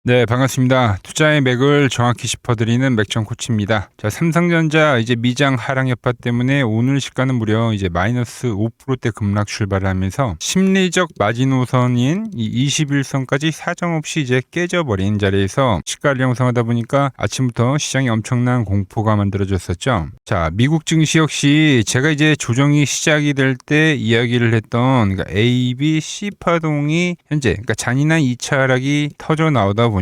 네, 반갑습니다. 투자의 맥을 정확히 짚어드리는 맥정 코치입니다. 자, 삼성전자 이제 미장 하락 여파 때문에 오늘 시가는 무려 이제 마이너스 5%대 급락 출발을 하면서 심리적 마지노선인 이 21선까지 사정없이 이제 깨져버린 자리에서 시가를 형성하다 보니까 아침부터 시장에 엄청난 공포가 만들어졌었죠. 자, 미국 증시 역시 제가 이제 조정이 시작이 될 때 이야기를 했던 그러니까 A, B, C 파동이 현재 그러니까 잔인한 2차 하락이 터져 나오다 보니까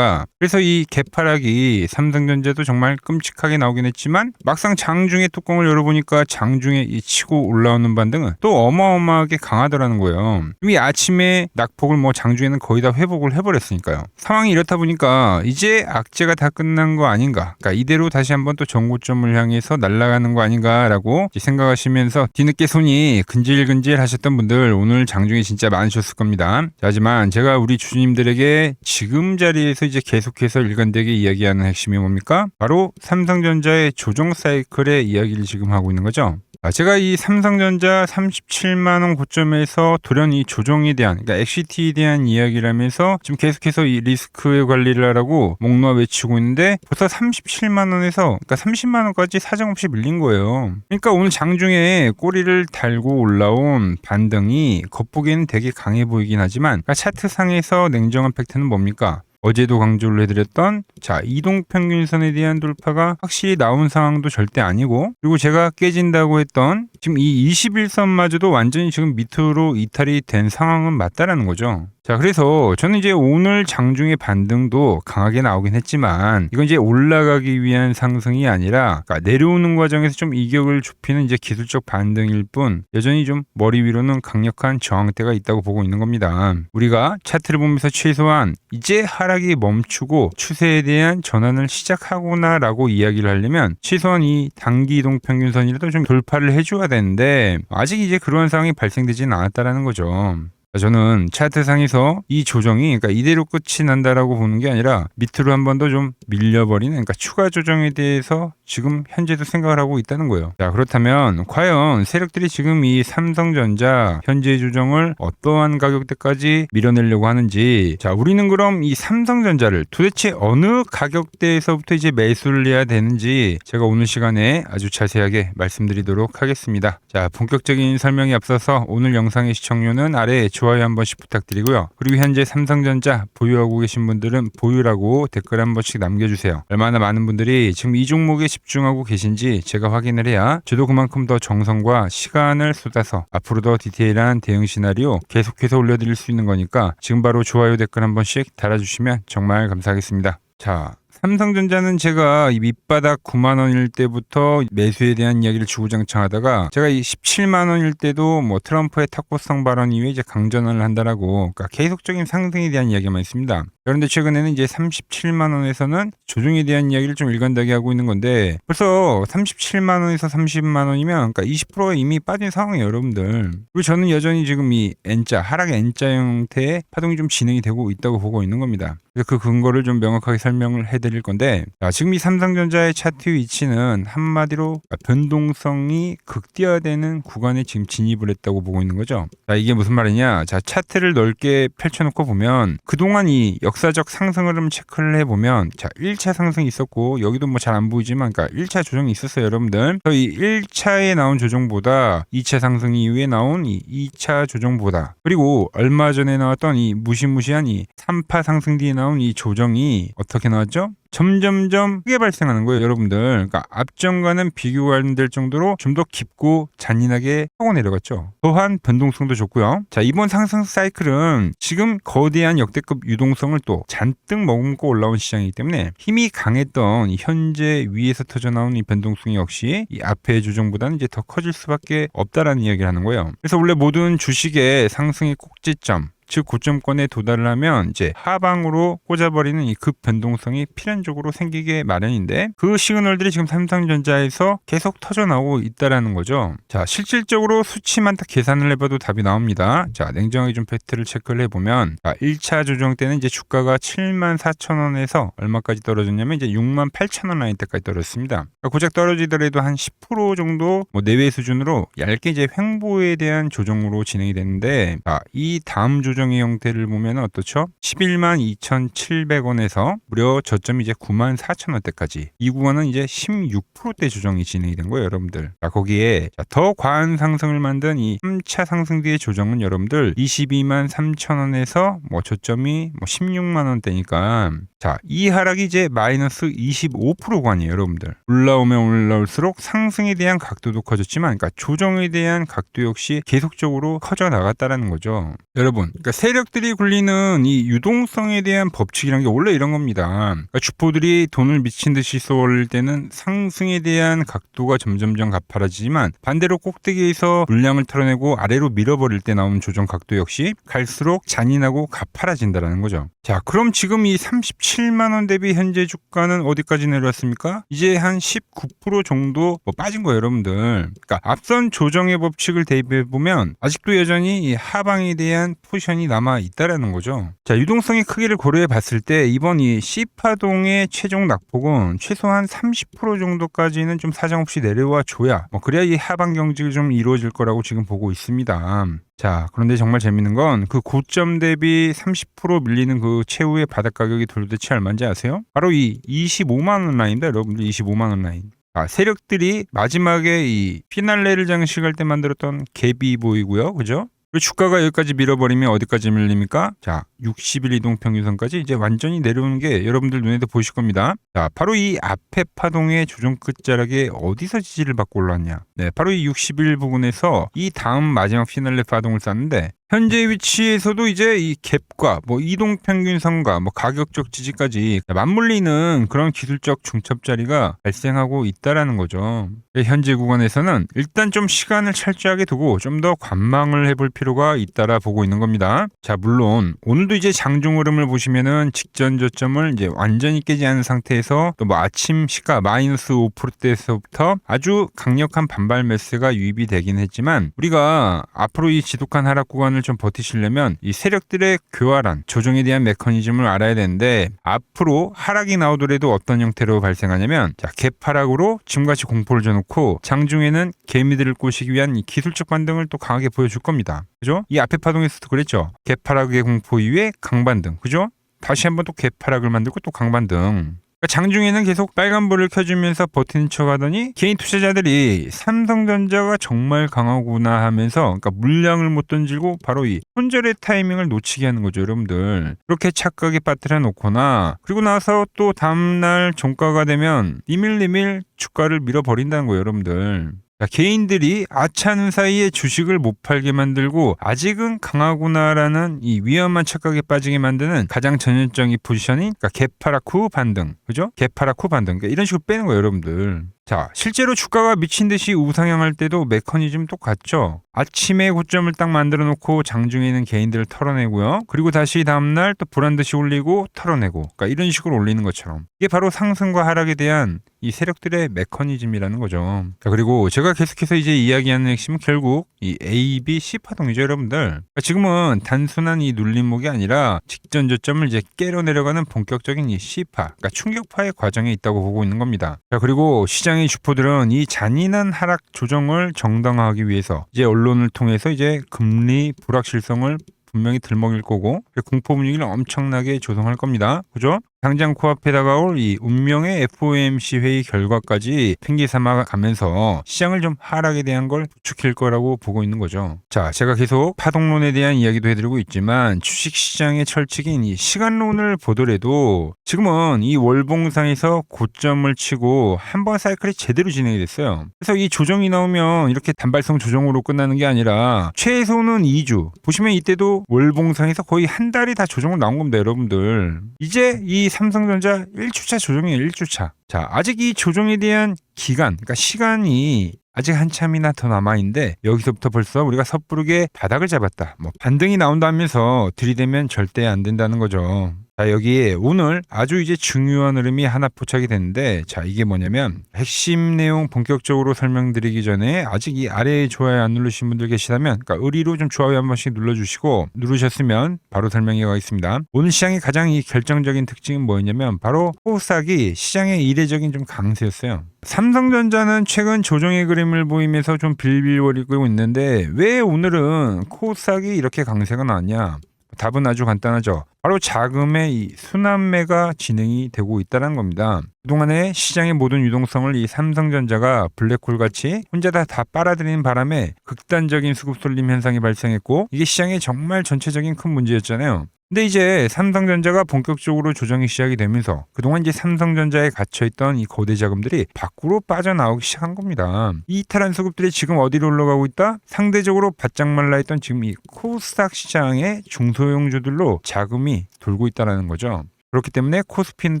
그래서 이 개파락이 삼성전자도 정말 끔찍하게 나오긴 했지만 막상 장중에 뚜껑을 열어보니까 장중에 이 치고 올라오는 반등은 또 어마어마하게 강하더라는 거예요. 이미 아침에 낙폭을 뭐 장중에는 거의 다 회복을 해버렸으니까요. 상황이 이렇다 보니까 이제 악재가 다 끝난 거 아닌가, 그러니까 이대로 다시 한번 또 정고점을 향해서 날아가는 거 아닌가라고 생각하시면서 뒤늦게 손이 근질근질 하셨던 분들 오늘 장중에 진짜 많으셨을 겁니다. 자, 하지만 제가 우리 주주님들에게 지금 자리에서 이제 계속해서 일관되게 이야기하는 핵심이 뭡니까? 바로 삼성전자의 조정 사이클의 이야기를 지금 하고 있는 거죠. 제가 이 삼성전자 37만원 고점에서 돌연 이 조정에 대한, 그러니까 엑시티에 대한 이야기를 하면서 지금 계속해서 이 리스크의 관리를 하라고 목 놓아 외치고 있는데 벌써 37만원에서 그러니까 30만원까지 사정없이 밀린 거예요. 그러니까 오늘 장중에 꼬리를 달고 올라온 반등이 겉보기에는 되게 강해 보이긴 하지만 그러니까 차트상에서 냉정한 팩트는 뭡니까? 어제도 강조를 해드렸던 이동평균선에 대한 돌파가 확실히 나온 상황도 절대 아니고, 그리고 제가 깨진다고 했던 지금 이 21선마저도 완전히 지금 밑으로 이탈이 된 상황은 맞다라는 거죠. 자, 그래서 저는 이제 오늘 장중의 반등도 강하게 나오긴 했지만 이건 이제 올라가기 위한 상승이 아니라 그러니까 내려오는 과정에서 좀 이격을 좁히는 이제 기술적 반등일 뿐 여전히 좀 머리 위로는 강력한 저항대가 있다고 보고 있는 겁니다. 우리가 차트를 보면서 최소한 이제 하락이 멈추고 추세에 대한 전환을 시작하구나라고 이야기를 하려면 최소한 이 단기 이동 평균선이라도 좀 돌파를 해줘야 되는데 아직 이제 그런 상황이 발생되지는 않았다라는 거죠. 저는 차트상에서 이 조정이 그러니까 이대로 끝이 난다라고 보는 게 아니라 밑으로 한 번 더 좀 밀려버리는, 그러니까 추가 조정에 대해서 지금 현재도 생각을 하고 있다는 거예요. 자, 그렇다면 과연 세력들이 지금 이 삼성전자 현재 조정을 어떠한 가격대까지 밀어내려고 하는지, 자, 우리는 그럼 이 삼성전자를 도대체 어느 가격대에서부터 이제 매수를 해야 되는지 제가 오늘 시간에 아주 자세하게 말씀드리도록 하겠습니다. 자, 본격적인 설명에 앞서서 오늘 영상의 시청료는 아래 좋아요 한 번씩 부탁드리고요. 그리고 현재 삼성전자 보유하고 계신 분들은 보유라고 댓글 한 번씩 남겨주세요. 얼마나 많은 분들이 지금 이 종목에 집중하고 계신지 제가 확인을 해야 저도 그만큼 더 정성과 시간을 쏟아서 앞으로 더 디테일한 대응 시나리오 계속해서 올려드릴 수 있는 거니까 지금 바로 좋아요 댓글 한 번씩 달아주시면 정말 감사하겠습니다. 자, 삼성전자는 제가 이 밑바닥 9만원일 때부터 매수에 대한 이야기를 주구장창하다가 제가 이 17만원일 때도 뭐 트럼프의 탁구성 발언 이후에 이제 강전환을 한다라고, 그러니까 계속적인 상승에 대한 이야기만 있습니다. 그런데 최근에는 이제 37만원에서는 조정에 대한 이야기를 좀 일관되게 하고 있는 건데 벌써 37만원에서 30만원이면 그러니까 20%가 이미 빠진 상황이에요, 여러분들. 그리고 저는 여전히 지금 이 N자, 하락의 N자 형태의 파동이 좀 진행이 되고 있다고 보고 있는 겁니다. 그래서 그 근거를 좀 명확하게 설명을 해드릴 건데, 지금 이 삼성전자의 차트 위치는 한마디로 변동성이 극대화되는 구간에 지금 진입을 했다고 보고 있는 거죠. 자, 이게 무슨 말이냐? 자, 차트를 넓게 펼쳐놓고 보면 그동안 이 역사적 상승 흐름 체크를 해보면, 자, 1차 상승이 있었고 여기도 뭐 잘 안 보이지만 그러니까 1차 조정이 있었어요, 여러분들. 이 1차에 나온 조정보다 2차 상승 이후에 나온 이 2차 조정보다, 그리고 얼마 전에 나왔던 이 무시무시한 이 3파 상승 뒤에 나온 이 조정이 어떻게 나왔죠? 점점점 크게 발생하는 거예요, 여러분들. 그러니까 앞전과는 비교가 안 될 정도로 좀 더 깊고 잔인하게 하고 내려갔죠. 또한 변동성도 좋고요. 자, 이번 상승 사이클은 지금 거대한 역대급 유동성을 또 잔뜩 머금고 올라온 시장이기 때문에 힘이 강했던 현재 위에서 터져나온 이 변동성이 역시 이 앞의 조정보다는 이제 더 커질 수밖에 없다라는 이야기를 하는 거예요. 그래서 원래 모든 주식의 상승의 꼭지점, 즉 고점권에 도달을 하면 이제 하방으로 꽂아버리는 이 급 변동성이 필연적으로 생기게 마련인데 그 시그널들이 지금 삼성전자에서 계속 터져 나오고 있다라는 거죠. 자, 실질적으로 수치만 딱 계산을 해봐도 답이 나옵니다. 자, 냉정하게 좀 팩트를 체크를 해보면, 자, 1차 조정 때는 이제 주가가 74,000원에서 얼마까지 떨어졌냐면 이제 68,000원 라인 때까지 떨어졌습니다. 그러니까 고작 떨어지더라도 한 10% 정도 뭐 내외 수준으로 얇게 이제 횡보에 대한 조정으로 진행이 됐는데, 자, 이 다음 조정 조정의 형태를 보면 어떻죠? 11만 2,700원에서 무려 저점이 이제 9만 4,000원대까지 이 구간은 이제 16%대 조정이 진행이 된 거예요, 여러분들. 자, 거기에 더 과한 상승을 만든 이 3차 상승 뒤의 조정은 여러분들 22만 3,000원에서 뭐 저점이 뭐 16만 원대니까 자, 이 하락이 이제 마이너스 25% 구간이에요, 여러분들. 올라오면 올라올수록 상승에 대한 각도도 커졌지만, 그러니까 조정에 대한 각도 역시 계속적으로 커져 나갔다라는 거죠. 여러분, 그러니까 세력들이 굴리는 이 유동성에 대한 법칙이란 게 원래 이런 겁니다. 그러니까 주포들이 돈을 미친 듯이 쏘올 때는 상승에 대한 각도가 점점점 가파라지지만 반대로 꼭대기에서 물량을 털어내고 아래로 밀어버릴 때 나오는 조정 각도 역시 갈수록 잔인하고 가파라진다라는 거죠. 자, 그럼 지금 이 37만 원 대비 현재 주가는 어디까지 내려왔습니까? 이제 한 19% 정도 빠진 거예요, 여러분들. 그러니까 앞선 조정의 법칙을 대입해 보면 아직도 여전히 이 하방에 대한 포지션이 남아 있다라는 거죠. 자, 유동성의 크기를 고려해 봤을 때 이번 이 C파동의 최종 낙폭은 최소한 30% 정도까지는 좀 사정없이 내려와 줘야 그래야 이 하방 경직이 좀 이루어질 거라고 지금 보고 있습니다. 자, 그런데 정말 재밌는 건 그 고점 대비 30% 밀리는 그 최후의 바닥 가격이 도대체 얼마인지 아세요? 바로 이 25만 원 라인입니다, 여러분들. 25만 원 라인. 아, 세력들이 마지막에 이 피날레를 장식할 때 만들었던 갭이 보이고요, 그죠? 그리고 주가가 여기까지 밀어버리면 어디까지 밀립니까? 자, 60일 이동평균선까지 이제 완전히 내려오는 게 여러분들 눈에도 보이실 겁니다. 자, 바로 이 앞에 파동의 조정 끝자락에 어디서 지지를 받고 올라왔냐? 네, 바로 이 60일 부근에서 이 다음 마지막 피날레 파동을 쐈는데 현재 위치에서도 이제 이 갭과 이동평균선과 가격적 지지까지 맞물리는 그런 기술적 중첩 자리가 발생하고 있다라는 거죠. 현재 구간에서는 일단 좀 시간을 철저하게 두고 좀 더 관망을 해볼 필요가 있다라 보고 있는 겁니다. 자, 물론 오늘도 이제 장중 흐름을 보시면은 직전 저점을 이제 완전히 깨지 않은 상태에서 또 아침 시가 마이너스 5%대에서부터 아주 강력한 반발 매수가 유입이 되긴 했지만 우리가 앞으로 이 지독한 하락 구간을 좀 버티시려면 이 세력들의 교활한 조정에 대한 메커니즘을 알아야 되는데 앞으로 하락이 나오더라도 어떤 형태로 발생하냐면 자, 갭 하락으로 지금같이 공포를 줘놓고 장중에는 개미들을 꼬시기 위한 이 기술적 반등을 또 강하게 보여줄 겁니다. 그죠? 이 앞에 파동에서도 그랬죠. 갭 하락의 공포 이후에 강반등. 그죠? 다시 한번 또 갭 하락을 만들고 또 강반등. 장중에는 계속 빨간불을 켜주면서 버티는 척 하더니 개인 투자자들이 삼성전자가 정말 강하구나 하면서 그러니까 물량을 못 던지고 바로 이 손절의 타이밍을 놓치게 하는 거죠, 여러분들. 그렇게 착각에 빠뜨려 놓거나 그리고 나서 또 다음날 종가가 되면 니밀니밀 주가를 밀어버린다는 거예요, 여러분들. 개인들이 아차하는 사이에 주식을 못 팔게 만들고 아직은 강하구나라는 이 위험한 착각에 빠지게 만드는 가장 전형적인 포지션이 갭하락 후 반등, 그죠? 갭하락 후 반등, 이런 식으로 빼는 거예요, 여러분들. 자, 실제로 주가가 미친 듯이 우상향할 때도 메커니즘 똑같죠. 아침에 고점을 딱 만들어 놓고 장중에 있는 개인들을 털어내고요. 그리고 다시 다음날 또 보란듯이 올리고 털어내고, 이런 식으로 올리는 것처럼. 이게 바로 상승과 하락에 대한 이 세력들의 메커니즘이라는 거죠. 자, 그리고 제가 계속해서 이제 이야기하는 핵심은 결국 이 A, B, C 파동이죠, 여러분들. 지금은 단순한 이 눌림목이 아니라 직전 저점을 이제 깨러 내려가는 본격적인 이 C파, 충격파의 과정에 있다고 보고 있는 겁니다. 자, 그리고 시장의 주포들은 이 잔인한 하락 조정을 정당화하기 위해서 이제 언론을 통해서 이제 금리 불확실성을 분명히 들먹일 거고 공포 분위기를 엄청나게 조성할 겁니다. 그죠? 당장 코앞에 다가올 이 운명의 FOMC 회의 결과까지 핑계 삼아 가면서 시장을 좀 하락에 대한 걸 부추길 거라고 보고 있는 거죠. 자, 제가 계속 파동론에 대한 이야기도 해드리고 있지만 주식시장의 철칙인 이 시간론을 보더라도 지금은 이 월봉상에서 고점을 치고 한번 사이클이 제대로 진행이 됐어요. 그래서 이 조정이 나오면 이렇게 단발성 조정으로 끝나는 게 아니라 최소는 2주. 보시면 이때도 월봉상에서 거의 한 달이 다 조정을 나온 겁니다, 여러분들. 이제 이 삼성전자 1주차 조정이에요, 1주차. 자, 아직 이 조정에 대한 기간, 시간이 아직 한참이나 더 남아있는데 여기서부터 벌써 우리가 섣부르게 바닥을 잡았다. 반등이 나온다면서 들이대면 절대 안 된다는 거죠. 자, 여기에 오늘 아주 이제 중요한 흐름이 하나 포착이 됐는데 자, 이게 뭐냐면 핵심 내용 본격적으로 설명드리기 전에 아직 이 아래에 좋아요 안 누르신 분들 계시다면 의리로 좀 좋아요 한 번씩 눌러주시고 누르셨으면 바로 설명해 가겠습니다. 오늘 시장의 가장 이 결정적인 특징은 뭐였냐면 바로 코스닥이 시장의 이례적인 좀 강세였어요. 삼성전자는 최근 조정의 그림을 보이면서 좀 빌빌거리고 있는데 왜 오늘은 코스닥이 이렇게 강세가 나왔냐? 답은 아주 간단하죠. 바로 자금의 이 순환매가 진행이 되고 있다는 겁니다. 그동안에 시장의 모든 유동성을 이 삼성전자가 블랙홀같이 혼자 다 빨아들이는 바람에 극단적인 수급 쏠림 현상이 발생했고, 이게 시장의 정말 전체적인 큰 문제였잖아요. 근데 이제 삼성전자가 본격적으로 조정이 시작이 되면서 그동안 이제 삼성전자에 갇혀있던 이 거대 자금들이 밖으로 빠져나오기 시작한 겁니다. 이 이탈한 수급들이 지금 어디로 올라가고 있다? 상대적으로 바짝 말라있던 지금 이 코스닥 시장의 중소형주들로 자금이 돌고 있다는 거죠. 그렇기 때문에 코스피는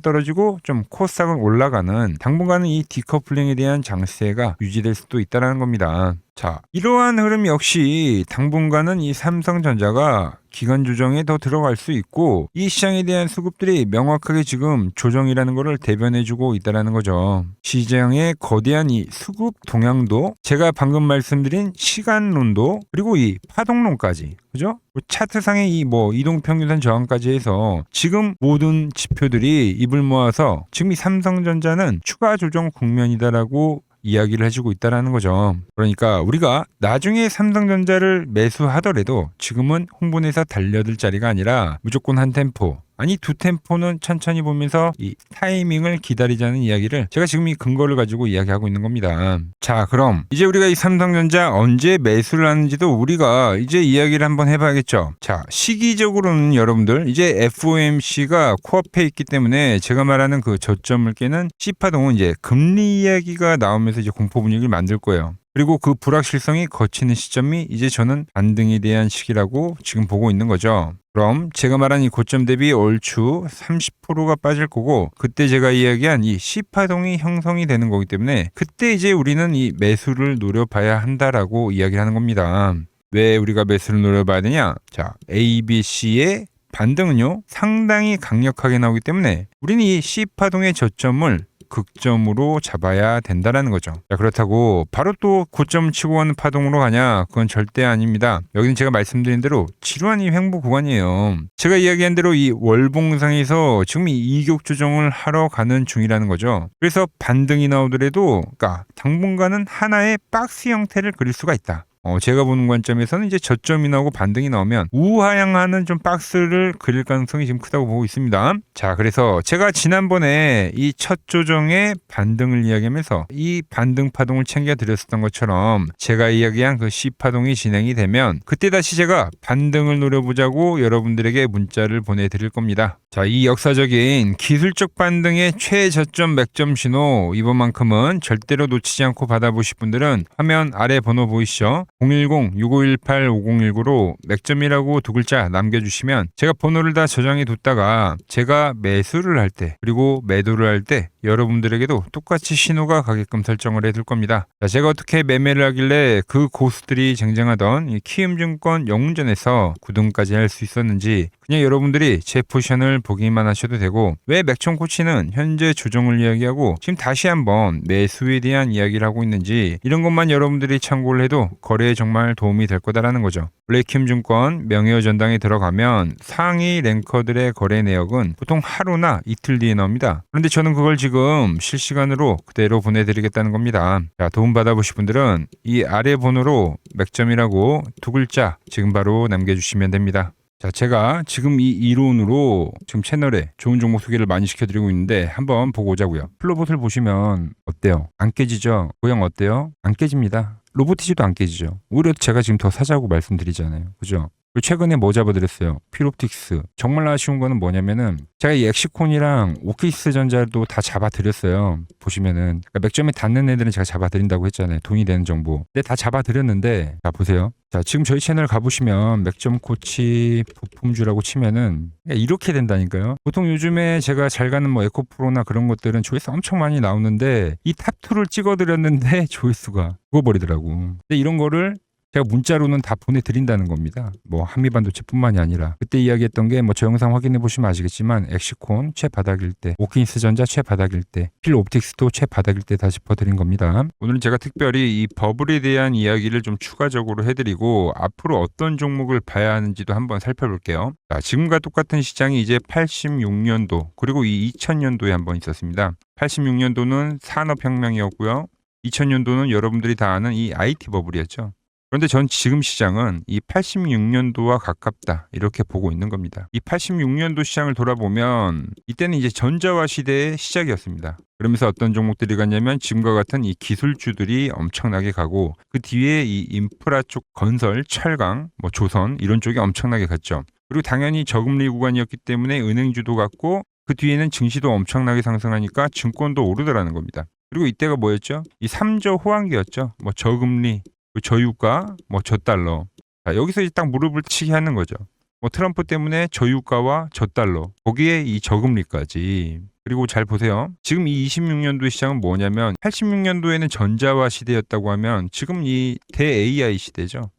떨어지고 좀 코스닥은 올라가는, 당분간은 이 디커플링에 대한 장세가 유지될 수도 있다는 겁니다. 자, 이러한 흐름 역시 당분간은 이 삼성전자가 기간 조정에 더 들어갈 수 있고, 이 시장에 대한 수급들이 명확하게 지금 조정이라는 것을 대변해주고 있다는 거죠. 시장의 거대한 이 수급 동향도, 제가 방금 말씀드린 시간론도, 그리고 이 파동론까지, 그죠? 차트상의 이 이동평균선 저항까지 해서 지금 모든 지표들이 입을 모아서 지금 이 삼성전자는 추가 조정 국면이다라고 이야기를 해주고 있다는 거죠. 그러니까 우리가 나중에 삼성전자를 매수하더라도 지금은 홍보내서 달려들 자리가 아니라 무조건 한 템포, 아니 두 템포는 천천히 보면서 이 타이밍을 기다리자는 이야기를 제가 지금 이 근거를 가지고 이야기하고 있는 겁니다. 자, 그럼 이제 우리가 이 삼성전자 언제 매수를 하는지도 우리가 이제 이야기를 한번 해봐야겠죠. 자, 시기적으로는 여러분들 이제 FOMC가 코앞에 있기 때문에 제가 말하는 그 저점을 깨는 C파동은 이제 금리 이야기가 나오면서 이제 공포 분위기를 만들 거예요. 그리고 그 불확실성이 거치는 시점이 이제 저는 반등에 대한 시기라고 지금 보고 있는 거죠. 그럼 제가 말한 이 고점 대비 얼추 30%가 빠질 거고, 그때 제가 이야기한 이 C파동이 형성이 되는 거기 때문에 그때 이제 우리는 이 매수를 노려봐야 한다라고 이야기를 하는 겁니다. 왜 우리가 매수를 노려봐야 되냐? 자, A, B, C의 반등은요 상당히 강력하게 나오기 때문에 우리는 이 C파동의 저점을 극점으로 잡아야 된다라는 거죠. 자, 그렇다고 바로 또 고점 치고 가는 파동으로 가냐? 그건 절대 아닙니다. 여기는 제가 말씀드린 대로 지루한 이 횡보 구간이에요. 제가 이야기한 대로 이 월봉상에서 지금 이 이격 조정을 하러 가는 중이라는 거죠. 그래서 반등이 나오더라도 그러니까 당분간은 하나의 박스 형태를 그릴 수가 있다. 제가 보는 관점에서는 이제 저점이 나오고 반등이 나오면 우하향하는 좀 박스를 그릴 가능성이 지금 크다고 보고 있습니다. 자, 그래서 제가 지난번에 이 첫 조정의 반등을 이야기하면서 이 반등 파동을 챙겨드렸었던 것처럼 제가 이야기한 그 C파동이 진행이 되면 그때 다시 제가 반등을 노려보자고 여러분들에게 문자를 보내드릴 겁니다. 자, 이 역사적인 기술적 반등의 최저점 맥점 신호, 이번만큼은 절대로 놓치지 않고 받아보실 분들은 화면 아래 번호 보이시죠? 010-6518-5019로 맥점이라고 두 글자 남겨주시면 제가 번호를 다 저장해 뒀다가 제가 매수를 할 때 그리고 매도를 할 때 여러분들에게도 똑같이 신호가 가게끔 설정을 해둘 겁니다. 자, 제가 어떻게 매매를 하길래 그 고수들이 쟁쟁하던 이 키움증권 영운전에서 9등까지 할 수 있었는지 그냥 여러분들이 제 포지션을 보기만 하셔도 되고, 왜 맥천 코치는 현재 조정을 이야기하고 지금 다시 한번 매수에 대한 이야기를 하고 있는지 이런 것만 여러분들이 참고를 해도 거래에 정말 도움이 될 거다라는 거죠. 원래 키움증권 명예의 전당에 들어가면 상위 랭커들의 거래 내역은 보통 하루나 이틀 뒤에 나옵니다. 그런데 저는 그걸 지금 실시간으로 그대로 보내드리겠다는 겁니다. 자, 도움 받아보실 분들은 이 아래 번호로 맥점이라고 두 글자 지금 바로 남겨주시면 됩니다. 자, 제가 지금 이 이론으로 지금 채널에 좋은 종목 소개를 많이 시켜드리고 있는데 한번 보고 오자고요. 플로봇을 보시면 어때요? 안 깨지죠? 모양 어때요? 안 깨집니다. 로보티지도 안 깨지죠. 오히려 제가 지금 더 사자고 말씀드리잖아요. 그죠? 최근에 뭐 잡아드렸어요? 필옵틱스. 정말 아쉬운 거는 뭐냐면은 제가 이 엑시콘이랑 오키스 전자도 다 잡아드렸어요. 보시면은 그러니까 맥점에 닿는 애들은 제가 잡아드린다고 했잖아요. 돈이 되는 정보. 근데 다 잡아드렸는데 자, 보세요. 자, 지금 저희 채널 가보시면 맥점 코치 부품주라고 치면은 이렇게 된다니까요. 보통 요즘에 제가 잘 가는 뭐 에코프로나 그런 것들은 조회수 엄청 많이 나오는데 이 탑2를 찍어드렸는데 조회수가 죽어버리더라고. 근데 이런 거를 제가 문자로는 다 보내드린다는 겁니다. 뭐 한미반도체뿐만이 아니라 그때 이야기했던 게 뭐 저 영상 확인해 보시면 아시겠지만 엑시콘 최바닥일 때, 오킨스 전자 최바닥일 때, 필옵틱스도 최바닥일 때 다 짚어드린 겁니다. 오늘은 제가 특별히 이 버블에 대한 이야기를 좀 추가적으로 해드리고 앞으로 어떤 종목을 봐야 하는지도 한번 살펴볼게요. 자, 지금과 똑같은 시장이 이제 86년도 그리고 이 2000년도에 한번 있었습니다. 86년도는 산업혁명이었고요. 2000년도는 여러분들이 다 아는 이 IT 버블이었죠. 그런데 전 지금 시장은 이 86년도와 가깝다 이렇게 보고 있는 겁니다. 이 86년도 시장을 돌아보면 이때는 이제 전자화 시대의 시작이었습니다. 그러면서 어떤 종목들이 갔냐면 지금과 같은 이 기술주들이 엄청나게 가고 그 뒤에 이 인프라 쪽 건설, 철강, 뭐 조선 이런 쪽이 엄청나게 갔죠. 그리고 당연히 저금리 구간이었기 때문에 은행주도 갔고 그 뒤에는 증시도 엄청나게 상승하니까 증권도 오르더라는 겁니다. 그리고 이때가 뭐였죠? 이 3조 호황기였죠. 뭐 저금리, 저유가, 뭐 저달러. 자, 여기서 이제 딱 무릎을 치게 하는 거죠. 뭐 트럼프 때문에 저유가와 저달러, 거기에 이 저금리까지. 그리고 잘 보세요. 지금 이 26년도 시장은 뭐냐면 86년도에는 전자화 시대였다고 하면 지금 이 대 AI 시대죠.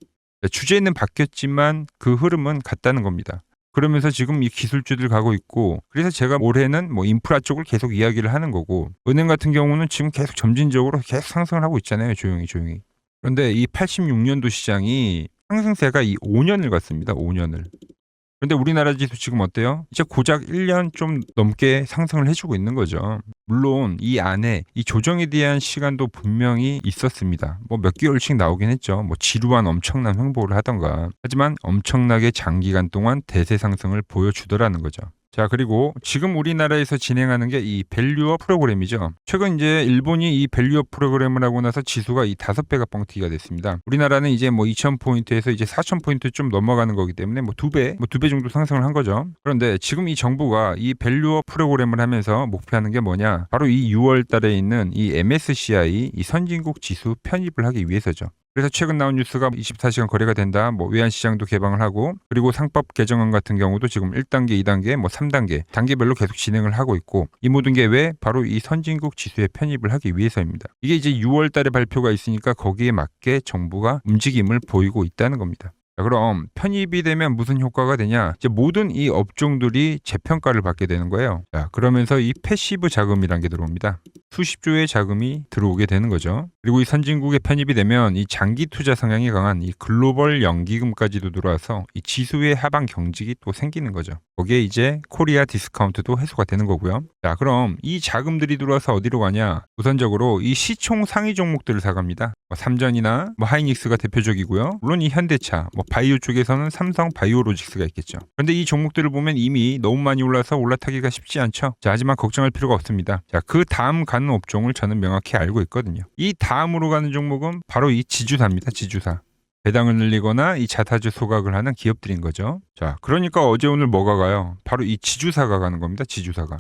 주제는 바뀌었지만 그 흐름은 같다는 겁니다. 그러면서 지금 이 기술주들 가고 있고, 그래서 제가 올해는 뭐 인프라 쪽을 계속 이야기를 하는 거고, 은행 같은 경우는 지금 계속 점진적으로 계속 상승을 하고 있잖아요. 조용히. 그런데 이 86년도 시장이 상승세가 이 5년을 갔습니다. 5년을. 근데 우리나라 지수 지금 어때요? 이제 고작 1년 좀 넘게 상승을 해주고 있는 거죠. 물론 이 안에 이 조정에 대한 시간도 분명히 있었습니다. 뭐 몇 개월씩 나오긴 했죠. 뭐 지루한 엄청난 횡보를 하던가. 하지만 엄청나게 장기간 동안 대세 상승을 보여주더라는 거죠. 자, 그리고 지금 우리나라에서 진행하는 게 이 밸류업 프로그램이죠. 최근 이제 일본이 이 밸류업 프로그램을 하고 나서 지수가 이 5배가 뻥튀기가 됐습니다. 우리나라는 이제 뭐 2,000포인트에서 이제 4,000포인트 좀 넘어가는 거기 때문에 뭐 2배 정도 상승을 한 거죠. 그런데 지금 이 정부가 이 밸류업 프로그램을 하면서 목표하는 게 뭐냐? 바로 이 6월 달에 있는 이 MSCI 이 선진국 지수 편입을 하기 위해서죠. 그래서 최근 나온 뉴스가 24시간 거래가 된다. 뭐 외환시장도 개방을 하고, 그리고 상법 개정안 같은 경우도 지금 1단계, 2단계, 뭐 3단계 단계별로 계속 진행을 하고 있고, 이 모든 게 왜? 바로 이 선진국 지수에 편입을 하기 위해서입니다. 이게 이제 6월 달에 발표가 있으니까 거기에 맞게 정부가 움직임을 보이고 있다는 겁니다. 자, 그럼 편입이 되면 무슨 효과가 되냐? 이제 모든 이 업종들이 재평가를 받게 되는 거예요. 자, 그러면서 이 패시브 자금이란 게 들어옵니다. 수십조의 자금이 들어오게 되는 거죠. 그리고 이 선진국에 편입이 되면 이 장기 투자 성향이 강한 이 글로벌 연기금까지도 들어와서 이 지수의 하방 경직이 또 생기는 거죠. 거기에 이제 코리아 디스카운트도 해소가 되는 거고요. 자, 그럼 이 자금들이 들어와서 어디로 가냐? 우선적으로 이 시총 상위 종목들을 사갑니다. 뭐 삼전이나 뭐 하이닉스가 대표적이고요. 물론 이 현대차, 뭐 바이오 쪽에서는 삼성 바이오로직스가 있겠죠. 그런데 이 종목들을 보면 이미 너무 많이 올라서 올라타기가 쉽지 않죠. 자, 하지만 걱정할 필요가 없습니다. 자, 그 다음 가는 업종을 저는 명확히 알고 있거든요. 이 다음으로 가는 종목은 바로 이 지주사입니다. 지주사. 배당을 늘리거나 이 자사주 소각을 하는 기업들인 거죠. 자, 그러니까 어제 오늘 뭐가 가요? 바로 이 지주사가 가는 겁니다. 지주사가.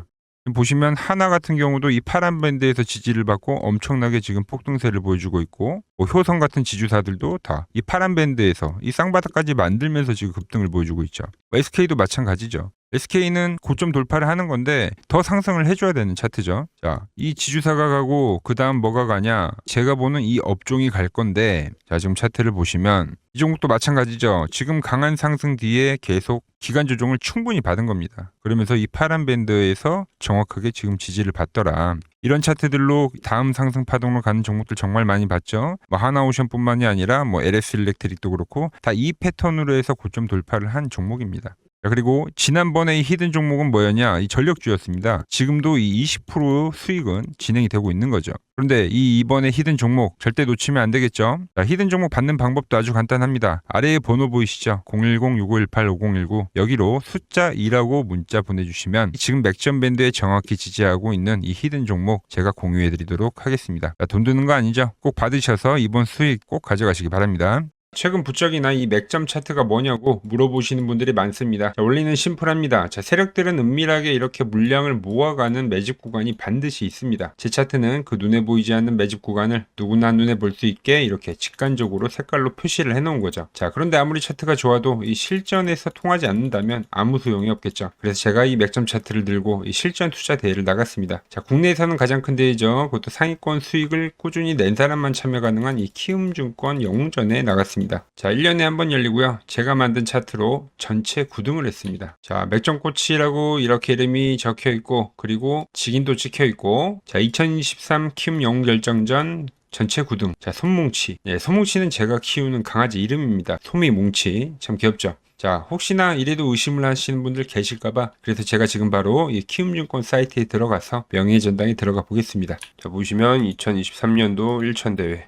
보시면 하나 같은 경우도 이 파란 밴드에서 지지를 받고 엄청나게 지금 폭등세를 보여주고 있고, 뭐 효성 같은 지주사들도 다 이 파란 밴드에서 이 쌍바닥까지 만들면서 지금 급등을 보여주고 있죠. SK도 마찬가지죠. SK는 고점 돌파를 하는 건데 더 상승을 해줘야 되는 차트죠. 자, 이 지주사가 가고 그 다음 뭐가 가냐? 제가 보는 이 업종이 갈 건데, 자, 지금 차트를 보시면 이 종목도 마찬가지죠. 지금 강한 상승 뒤에 계속 기간 조정을 충분히 받은 겁니다. 그러면서 이 파란 밴드에서 정확하게 지금 지지를 받더라. 이런 차트들로 다음 상승 파동으로 가는 종목들 정말 많이 봤죠. 뭐 하나오션뿐만이 아니라 뭐 LS 일렉트릭도 그렇고 다 이 패턴으로 해서 고점 돌파를 한 종목입니다. 자, 그리고 지난번에 이 히든 종목은 뭐였냐? 이 전력주였습니다. 지금도 이 20% 수익은 진행이 되고 있는 거죠. 그런데 이번에 히든 종목 절대 놓치면 안 되겠죠? 자, 히든 종목 받는 방법도 아주 간단합니다. 아래에 번호 보이시죠? 010-6518-5019 여기로 숫자 2라고 문자 보내주시면 지금 맥점 밴드에 정확히 지지하고 있는 이 히든 종목 제가 공유해드리도록 하겠습니다. 자, 돈 드는 거 아니죠? 꼭 받으셔서 이번 수익 꼭 가져가시기 바랍니다. 최근 부쩍이나 이 맥점 차트가 뭐냐고 물어보시는 분들이 많습니다. 자, 원리는 심플합니다. 자, 세력들은 은밀하게 이렇게 물량을 모아가는 매집 구간이 반드시 있습니다. 제 차트는 그 눈에 보이지 않는 매집 구간을 누구나 눈에 볼 수 있게 이렇게 직관적으로 색깔로 표시를 해놓은 거죠. 자, 그런데 아무리 차트가 좋아도 이 실전에서 통하지 않는다면 아무 소용이 없겠죠. 그래서 제가 이 맥점 차트를 들고 이 실전 투자 대회를 나갔습니다. 자, 국내에서는 가장 큰 대회죠. 그것도 상위권 수익을 꾸준히 낸 사람만 참여 가능한 이 키움증권 영웅전에 나갔습니다. 자, 1년에 한 번 열리고요. 제가 만든 차트로 전체 9등을 했습니다. 자, 맥점코치라고 이렇게 이름이 적혀 있고, 그리고 직인도 찍혀 있고, 자, 2023 키움 영웅 결정전 전체 9등. 자, 솜뭉치. 네, 솜뭉치는 제가 키우는 강아지 이름입니다. 솜이뭉치. 참 귀엽죠? 자, 혹시나 이래도 의심을 하시는 분들 계실까봐 그래서 제가 지금 바로 이 키움증권 사이트에 들어가서 명예의 전당에 들어가 보겠습니다. 자, 보시면 2023년도 1천 대회.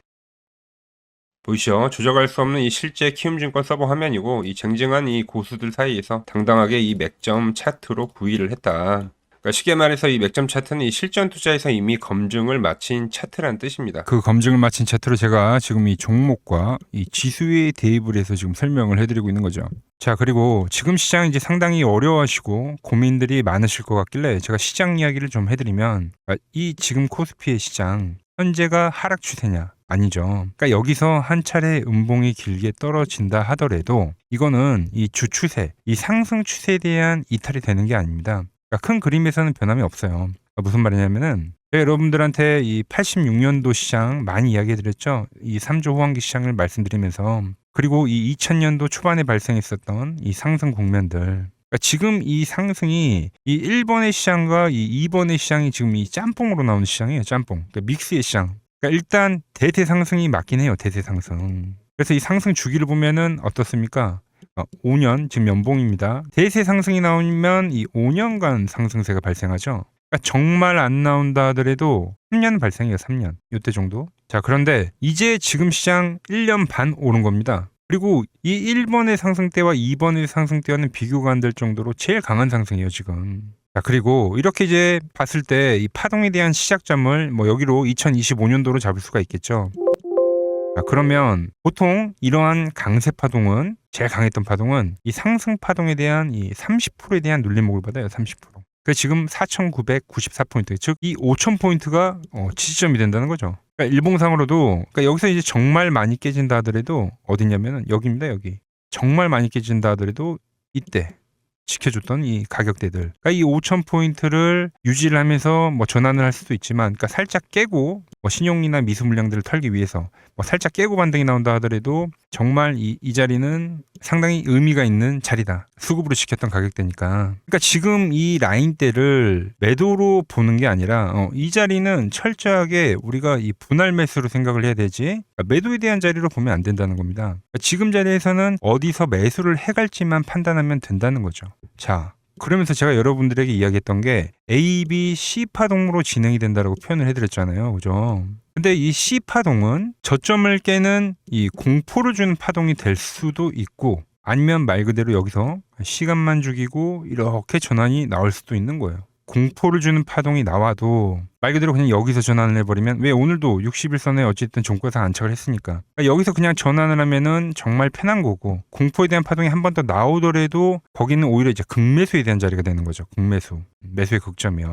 보이시죠? 조작할 수 없는 이 실제 키움증권 서버 화면이고 이 쟁쟁한 이 고수들 사이에서 당당하게 이 맥점 차트로 구위를 했다. 그러니까 쉽게 말해서 이 맥점 차트는 이 실전 투자에서 이미 검증을 마친 차트란 뜻입니다. 그 검증을 마친 차트로 제가 지금 이 종목과 이 지수에 대입을 해서 지금 설명을 해드리고 있는 거죠. 자, 그리고 지금 시장 이제 상당히 어려워하시고 고민들이 많으실 것 같길래 제가 시장 이야기를 좀 해드리면, 이 지금 코스피의 시장 현재가 하락 추세냐? 아니죠. 그러니까 여기서 한 차례 음봉이 길게 떨어진다 하더라도 이거는 이 주 추세, 이 상승 추세에 대한 이탈이 되는 게 아닙니다. 그러니까 큰 그림에서는 변함이 없어요. 그러니까 무슨 말이냐면은 여러분들한테 이 86년도 시장 많이 이야기해드렸죠. 이 3조 호황기 시장을 말씀드리면서, 그리고 이 2000년도 초반에 발생했었던 이 상승 국면들. 그러니까 지금 이 상승이 이 1번의 시장과 이 2번의 시장이 지금 이 짬뽕으로 나오는 시장이에요. 짬뽕. 그러니까 믹스의 시장. 그러니까 일단 대세 상승이 맞긴 해요. 대세 상승. 그래서 이 상승 주기를 보면은 어떻습니까? 5년, 지금 연봉입니다. 대세 상승이 나오면 이 5년간 상승세가 발생하죠. 그러니까 정말 안 나온다 하더라도 3년 발생해요. 3년. 이때 정도. 자, 그런데 이제 지금 시장 1년 반 오른 겁니다. 그리고 이 1번의 상승 때와 2번의 상승 때와는 비교가 안 될 정도로 제일 강한 상승이에요, 지금. 자, 그리고 이렇게 이제 봤을 때 이 파동에 대한 시작점을 뭐 여기로 2025년도로 잡을 수가 있겠죠. 자, 그러면 보통 이러한 강세 파동은, 제일 강했던 파동은 이 상승 파동에 대한 이 30%에 대한 눌림목을 받아요. 30%. 그 지금 4,994포인트, 즉 이 5,000포인트가 지지점이 된다는 거죠. 그러니까 일봉상으로도, 그러니까 여기서 이제 정말 많이 깨진다 하더라도 어디냐면은 여기입니다. 여기. 정말 많이 깨진다 하더라도 이때 지켜줬던 이 가격대들. 그러니까 이 5,000포인트를 유지를 하면서 뭐 전환을 할 수도 있지만, 그러니까 살짝 깨고 뭐 신용이나 미수 물량들을 털기 위해서 뭐 살짝 깨고 반등이 나온다 하더라도 정말 이 자리는 상당히 의미가 있는 자리다. 수급으로 지켰던 가격대니까. 그러니까 지금 이 라인대를 매도로 보는 게 아니라 이 자리는 철저하게 우리가 이 분할 매수로 생각을 해야 되지, 그러니까 매도에 대한 자리로 보면 안 된다는 겁니다. 그러니까 지금 자리에서는 어디서 매수를 해갈지만 판단하면 된다는 거죠. 자, 그러면서 제가 여러분들에게 이야기했던 게 A, B, C 파동으로 진행이 된다라고 표현을 해드렸잖아요. 그죠? 근데 이 C 파동은 저점을 깨는 이 공포를 주는 파동이 될 수도 있고, 아니면 말 그대로 여기서 시간만 죽이고 이렇게 전환이 나올 수도 있는 거예요. 공포를 주는 파동이 나와도 말 그대로 그냥 여기서 전환을 해버리면, 왜 오늘도 60일선에 어쨌든 종가상 안착을 했으니까, 그러니까 여기서 그냥 전환을 하면은 정말 편한 거고, 공포에 대한 파동이 한 번 더 나오더라도 거기는 오히려 이제 극매수에 대한 자리가 되는 거죠. 극매수, 매수의 극점이요.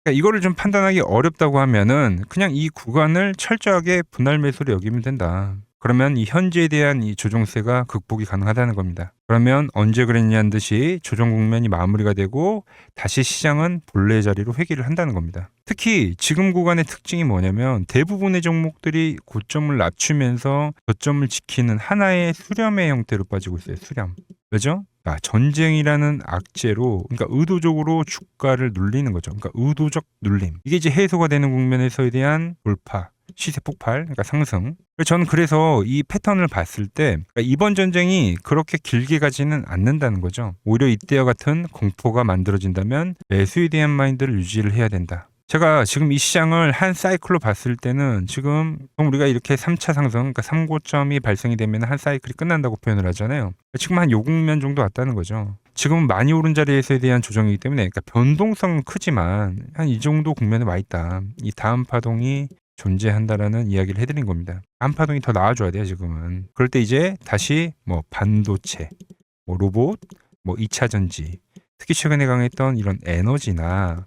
그러니까 이거를 좀 판단하기 어렵다고 하면은 그냥 이 구간을 철저하게 분할 매수로 여기면 된다. 그러면 이 현재에 대한 이 조정세가 극복이 가능하다는 겁니다. 그러면 언제 그랬냐는 듯이 조정 국면이 마무리가 되고 다시 시장은 본래 자리로 회귀를 한다는 겁니다. 특히 지금 구간의 특징이 뭐냐면 대부분의 종목들이 고점을 낮추면서 저점을 지키는 하나의 수렴의 형태로 빠지고 있어요. 수렴. 왜죠? 전쟁이라는 악재로, 그러니까 의도적으로 주가를 눌리는 거죠. 그러니까 의도적 눌림. 이게 이제 해소가 되는 국면에서에 대한 돌파, 시세 폭발, 그러니까 상승. 저는 그래서 이 패턴을 봤을 때 그러니까 이번 전쟁이 그렇게 길게 가지는 않는다는 거죠. 오히려 이때와 같은 공포가 만들어진다면 매수에 대한 마인드를 유지를 해야 된다. 제가 지금 이 시장을 한 사이클로 봤을 때는 지금 우리가 이렇게 3차 상승, 그러니까 3고점이 발생이 되면 한 사이클이 끝난다고 표현을 하잖아요. 지금 한 요 국면 정도 왔다는 거죠. 지금은 많이 오른 자리에서에 대한 조정이기 때문에, 그러니까 변동성은 크지만 한 이 정도 국면에 와 있다. 이 다음 파동이 존재한다라는 이야기를 해드린 겁니다. 다음 파동이 더 나와줘야 돼요, 지금은. 그럴 때 이제 다시 뭐 반도체, 뭐 로봇, 뭐 2차 전지, 특히 최근에 강했던 이런 에너지나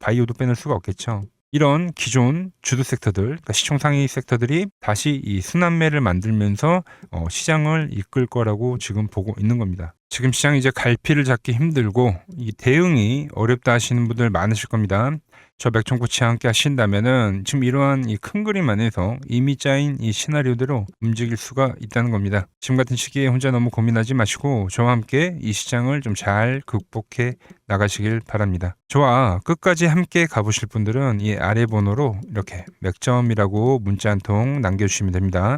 바이오도 빼놓을 수가 없겠죠. 이런 기존 주도 섹터들, 그러니까 시총 상위 섹터들이 다시 이 순환매를 만들면서 시장을 이끌 거라고 지금 보고 있는 겁니다. 지금 시장이 이제 갈피를 잡기 힘들고 이 대응이 어렵다 하시는 분들 많으실 겁니다. 저 맥청코치와 함께 하신다면은 지금 이러한 이 큰 그림 안에서 이미 짜인 이 시나리오대로 움직일 수가 있다는 겁니다. 지금 같은 시기에 혼자 너무 고민하지 마시고 저와 함께 이 시장을 좀 잘 극복해 나가시길 바랍니다. 저와 끝까지 함께 가보실 분들은 이 아래 번호로 이렇게 맥점이라고 문자 한 통 남겨주시면 됩니다.